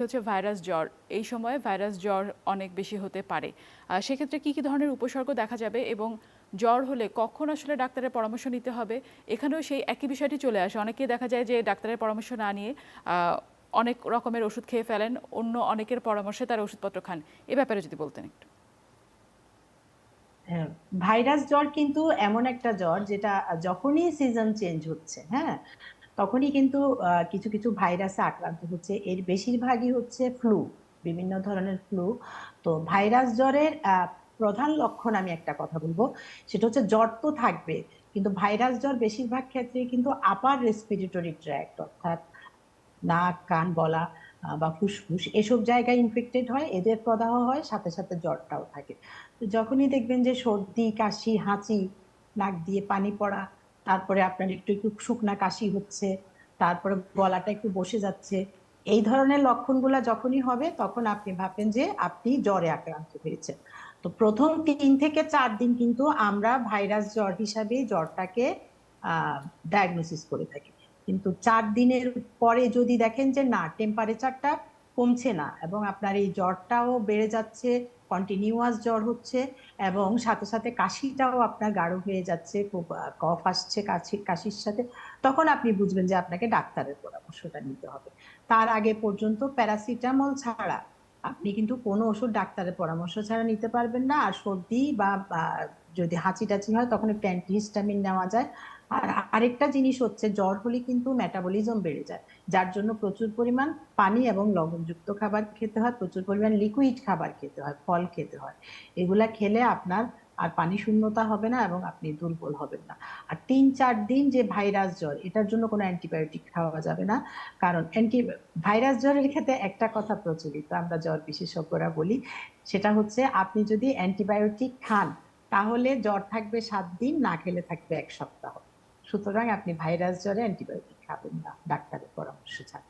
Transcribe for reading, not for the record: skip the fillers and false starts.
হচ্ছে ভাইরাস জ্বর। এই সময়ে ভাইরাস জ্বর অনেক বেশি হতে পারে। সেক্ষেত্রে কি ধরনের উপসর্গ দেখা যাবে এবং জ্বর হলে কখন আসলে ডাক্তারের পরামর্শ নিতে হবে? এখানেও সেই একই বিষয়টি চলে আসে। অনেকেই দেখা যায় যে ডাক্তারের পরামর্শ না নিয়ে আ অনেক রকমের ওষুধ খেয়ে ফেলেন। অন্য অনেকের পরামর্শে তারা ওষুধপত্র খান। এ ব্যাপারে যদি বলতেন একটু। হ্যাঁ, ভাইরাস জ্বর কিন্তু এমন একটা জ্বর যেটা যখনই সিজন চেঞ্জ হচ্ছে, হ্যাঁ, তখনই কিন্তু কিছু কিছু ভাইরাসে আক্রান্ত হচ্ছে। এর বেশিরভাগই হচ্ছে ফ্লু, বিভিন্ন ধরনের ফ্লু। তো ভাইরাস জ্বরের প্রধান লক্ষণ আমি একটা কথা বলবো, সেটা হচ্ছে জ্বর তো থাকবে, কিন্তু ভাইরাস জ্বর বেশিরভাগ ক্ষেত্রে কিন্তু আপার রেসপিরেটরি ট্র্যাক্ট, অর্থাৎ নাক, কান, গলা বা ফুসফুস এসব জায়গায় ইনফেক্টেড হয়, এদের প্রদাহ হয়, সাথে সাথে জ্বরটাও থাকে। তো যখনই দেখবেন যে সর্দি, কাশি, হাঁচি, নাক দিয়ে পানি পড়া, তারপরে আপনার একটু একটু শুকনা কাশি হচ্ছে, তারপরে গলাটা একটু বসে যাচ্ছে, এই ধরনের লক্ষণগুলা যখনই হবে তখন আপনি ভাববেন যে আপনি জ্বরে আক্রান্ত হয়েছেন। তো প্রথম 3 থেকে 4 দিন কিন্তু আমরা ভাইরাস জ্বর হিসাবে জ্বরটাকে ডায়াগনোসিস করে থাকি। কিন্তু 4 দিনের পরে যদি দেখেন যে না, টেম্পারেচারটা কমছে না এবং আপনার এই জ্বরটাও বেড়ে যাচ্ছে, কন্টিনিউয়াস জ্বর হচ্ছে, এবং সাথে সাথে কাশিটাও আপনার গাঢ় হয়ে যাচ্ছে, খুব কফ আসছে কাশির সাথে, তখন আপনি বুঝবেন যে আপনাকে ডাক্তারের পরামর্শটা নিতে হবে। তার আগে পর্যন্ত প্যারাসিটামল ছাড়া আপনি কিন্তু কোনো ওষুধ ডাক্তারের পরামর্শ ছাড়া নিতে পারবেন না। আর সর্দি বা যদি হাঁচি টাচি হয় তখন একটু অ্যান্টিহিস্টামিন নেওয়া যায়। আর আরেকটা জিনিস হচ্ছে, জ্বর হলে কিন্তু মেটাবলিজম বেড়ে যায়, যার জন্য প্রচুর পরিমাণ পানি এবং লবণযুক্ত খাবার খেতে হয়, প্রচুর পরিমাণ লিকুইড খাবার খেতে হয়, ফল খেতে হয়। এগুলা খেলে আপনার আর পানি শূন্যতা হবে না এবং আপনি দুর্বল হবেন না। আর 3-4 দিন যে ভাইরাস জ্বর, এটার জন্য কোনো অ্যান্টিবায়োটিক খাওয়া যাবে না। কারণ ভাইরাস জ্বরের ক্ষেত্রে একটা কথা প্রচলিত, আমরা জ্বর বিশেষজ্ঞরা বলি, সেটা হচ্ছে আপনি যদি অ্যান্টিবায়োটিক খান তাহলে জ্বর থাকবে 7 দিন, না খেলে থাকবে 1 সপ্তাহ। সুতরাং আপনি ভাইরাস জ্বরে অ্যান্টিবায়োটিক খাবেন না ডাক্তারের পরামর্শ ছাড়া।